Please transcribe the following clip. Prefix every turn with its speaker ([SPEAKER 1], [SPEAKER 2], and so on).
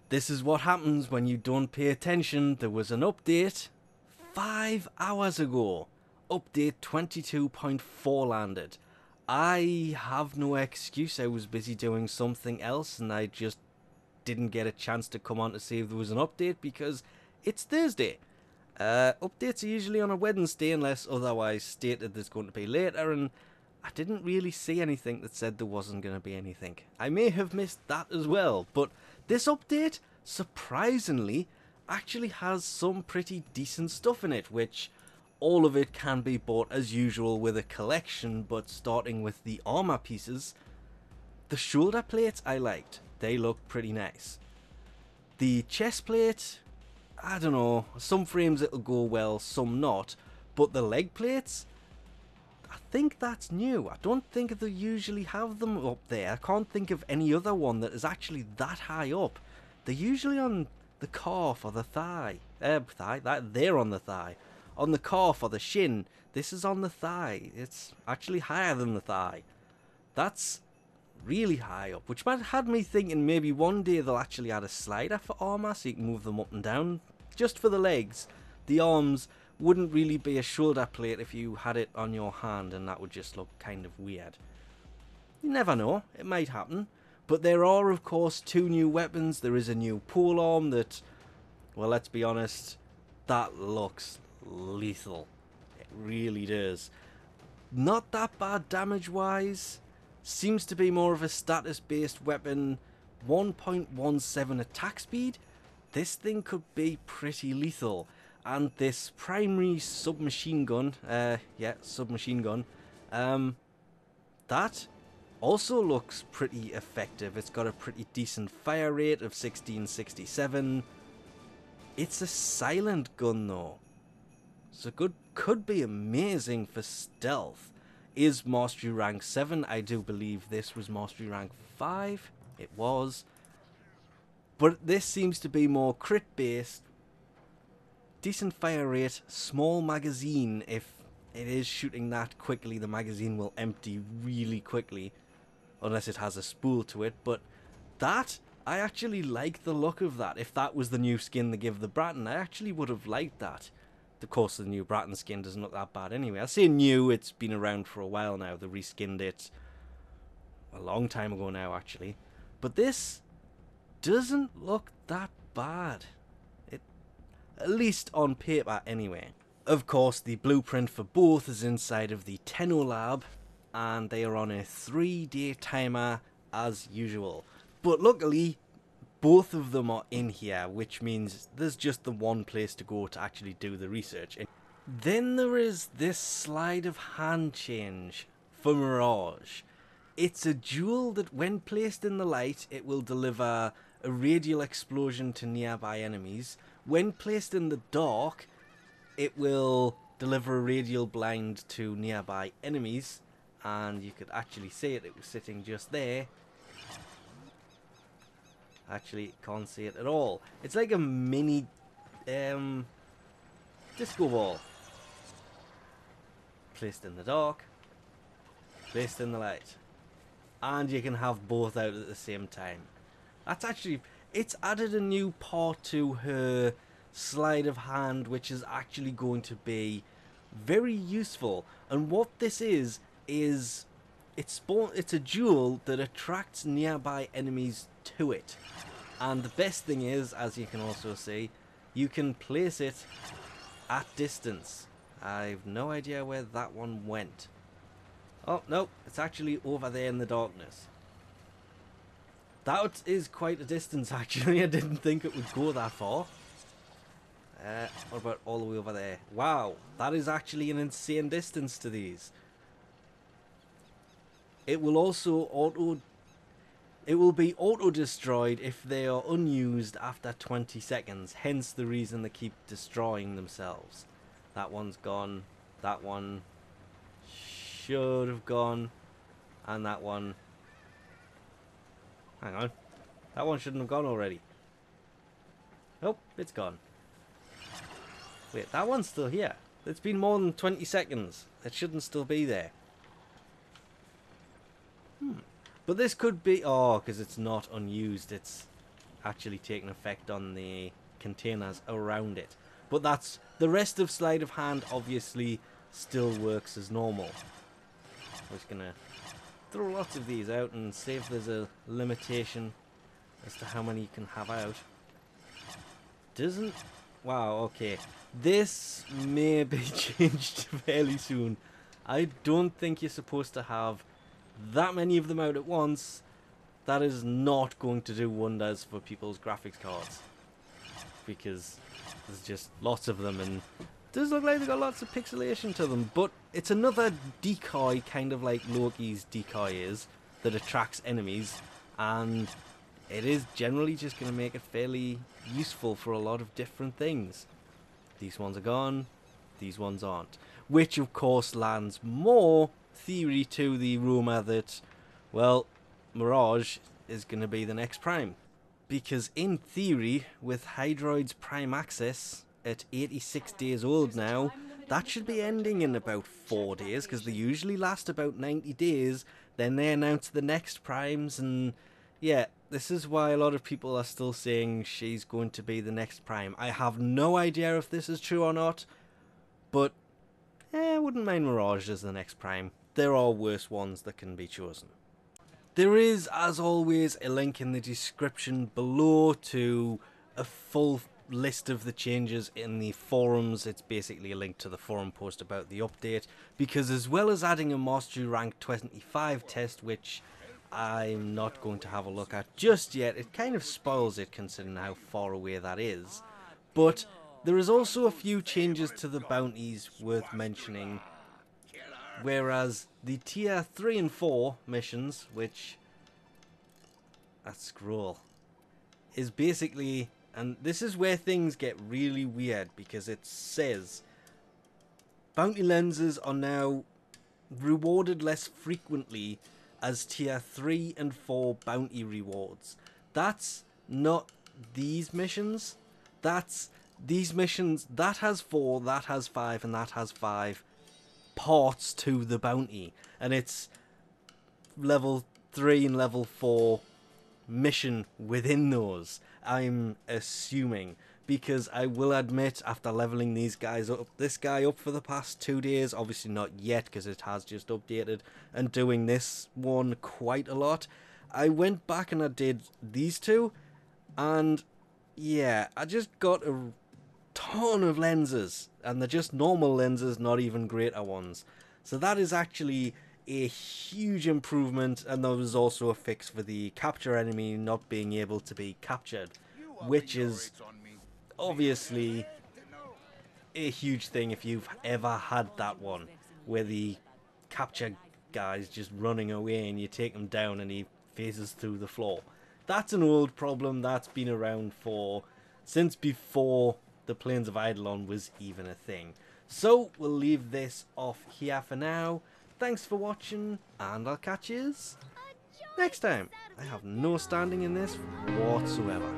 [SPEAKER 1] This is what happens when you don't pay attention. There was an update 5 hours ago. Update 22.4 landed. I have no excuse. I was busy doing something else and I just didn't get a chance to come on to see if there was an update because it's Thursday. Updates are usually on a Wednesday unless otherwise stated there's going to be later, and I didn't really see anything that said there wasn't going to be anything. I may have missed that as well, but this update, surprisingly, actually has some pretty decent stuff in it, which all of it can be bought as usual with a collection, but starting with the armor pieces, the shoulder plates I liked. They look pretty nice. The chest plate, I don't know, some frames it'll go well, some not, but the leg plates, I think that's new. I don't think they usually have them up there. I can't think of any other one that is actually that high up. They're usually on the calf or the thigh. They're on the thigh. On the calf or the shin. This is on the thigh. It's actually higher than the thigh. That's really high up, which had me thinking maybe one day they'll actually add a slider for armor so you can move them up and down. Just for the legs. The arms wouldn't really be a shoulder plate if you had it on your hand, and that would just look kind of weird. You never know, it might happen. But there are of course 2 new weapons. There is a new polearm that, well, let's be honest, that looks lethal. It really does. Not that bad damage wise. Seems to be more of a status based weapon. 1.17 attack speed. This thing could be pretty lethal. And this primary submachine gun, submachine gun, that also looks pretty effective. It's got a pretty decent fire rate of 1667. It's a silent gun though, so could be amazing for stealth. Is Mastery rank 7. I do believe this was Mastery rank 5. It was. But this seems to be more crit based. Decent fire rate, small magazine. If it is shooting that quickly, the magazine will empty really quickly. Unless it has a spool to it. But that, I actually like the look of that. If that was the new skin they give the Bratton, I actually would have liked that. Of course, the new Bratton skin doesn't look that bad anyway. I say new, it's been around for a while now. They reskinned it a long time ago now, actually. But this doesn't look that bad. At least on paper, anyway. Of course, the blueprint for both is inside of the Tenno lab, and they are on a 3-day timer as usual. But luckily, both of them are in here, which means there's just the one place to go to actually do the research. And then there is this sleight of hand change for Mirage. It's a jewel that when placed in the light, it will deliver a radial explosion to nearby enemies. When placed in the dark, it will deliver a radial blind to nearby enemies. And you could actually see it, it was sitting just there. Actually, can't see it at all. It's like a mini disco ball. Placed in the dark, placed in the light. And you can have both out at the same time. That's actually, it's added a new part to her sleight of hand, which is actually going to be very useful. And what this is it's a jewel that attracts nearby enemies to it. And the best thing is, as you can also see, you can place it at distance. I've no idea where that one went. Oh, no, it's actually over there in the darkness. That is quite a distance, actually. I didn't think it would go that far. What about all the way over there? Wow, that is actually an insane distance to these. It will also it will be auto-destroyed if they are unused after 20 seconds. Hence the reason they keep destroying themselves. That one's gone. That one should have gone. And that one... Hang on. That one shouldn't have gone already. Nope, it's gone. Wait, that one's still here. It's been more than 20 seconds. It shouldn't still be there. But this could be... Oh, because it's not unused. It's actually taking effect on the containers around it. But that's the rest of Sleight of Hand obviously still works as normal. I'm just gonna throw lots of these out and see if there's a limitation as to how many you can have out. Doesn't... Wow, okay. This may be changed fairly soon. I don't think you're supposed to have that many of them out at once. That is not going to do wonders for people's graphics cards, because there's just lots of them, and it does look like they've got lots of pixelation to them. But it's another decoy, kind of like Loki's decoy is, that attracts enemies, and it is generally just going to make it fairly useful for a lot of different things. These ones are gone, these ones aren't. Which of course lands more theory to the rumour that, well, Mirage is going to be the next Prime. Because in theory, with Hydroid's Prime Access at 86 days old now, that should be ending in about 4 days, because they usually last about 90 days, then they announce the next Primes, and yeah, this is why a lot of people are still saying she's going to be the next Prime. I have no idea if this is true or not, but I wouldn't mind Mirage as the next Prime. There are worse ones that can be chosen. There is, as always, a link in the description below to a full list of the changes in the forums. It's basically a link to the forum post about the update, because as well as adding a Mastery Rank 25 test, which I'm not going to have a look at just yet, it kind of spoils it considering how far away that is, but there is also a few changes to the bounties worth mentioning. Whereas the tier 3 and 4 missions, which, that scroll, is basically, and this is where things get really weird, because it says bounty lenses are now rewarded less frequently as tier 3 and 4 bounty rewards. That's not these missions, that's these missions. That has 4, that has 5, and that has 5 parts to the bounty, and it's level 3 and level 4 mission within those, I'm assuming, because I will admit, after leveling these guys up, this guy up for the past 2 days, obviously not yet because it has just updated, and doing this one quite a lot, I went back and I did these two, and yeah, I just got a ton of lenses, and they're just normal lenses, not even greater ones. So that is actually a huge improvement, and there was also a fix for the capture enemy not being able to be captured, which is obviously a huge thing if you've ever had that one, where the capture guy's just running away and you take him down and he phases through the floor. That's an old problem that's been around for since before the Plains of Eidolon was even a thing. So we'll leave this off here for now. Thanks for watching, and I'll catch yous next time. I have no standing in this whatsoever.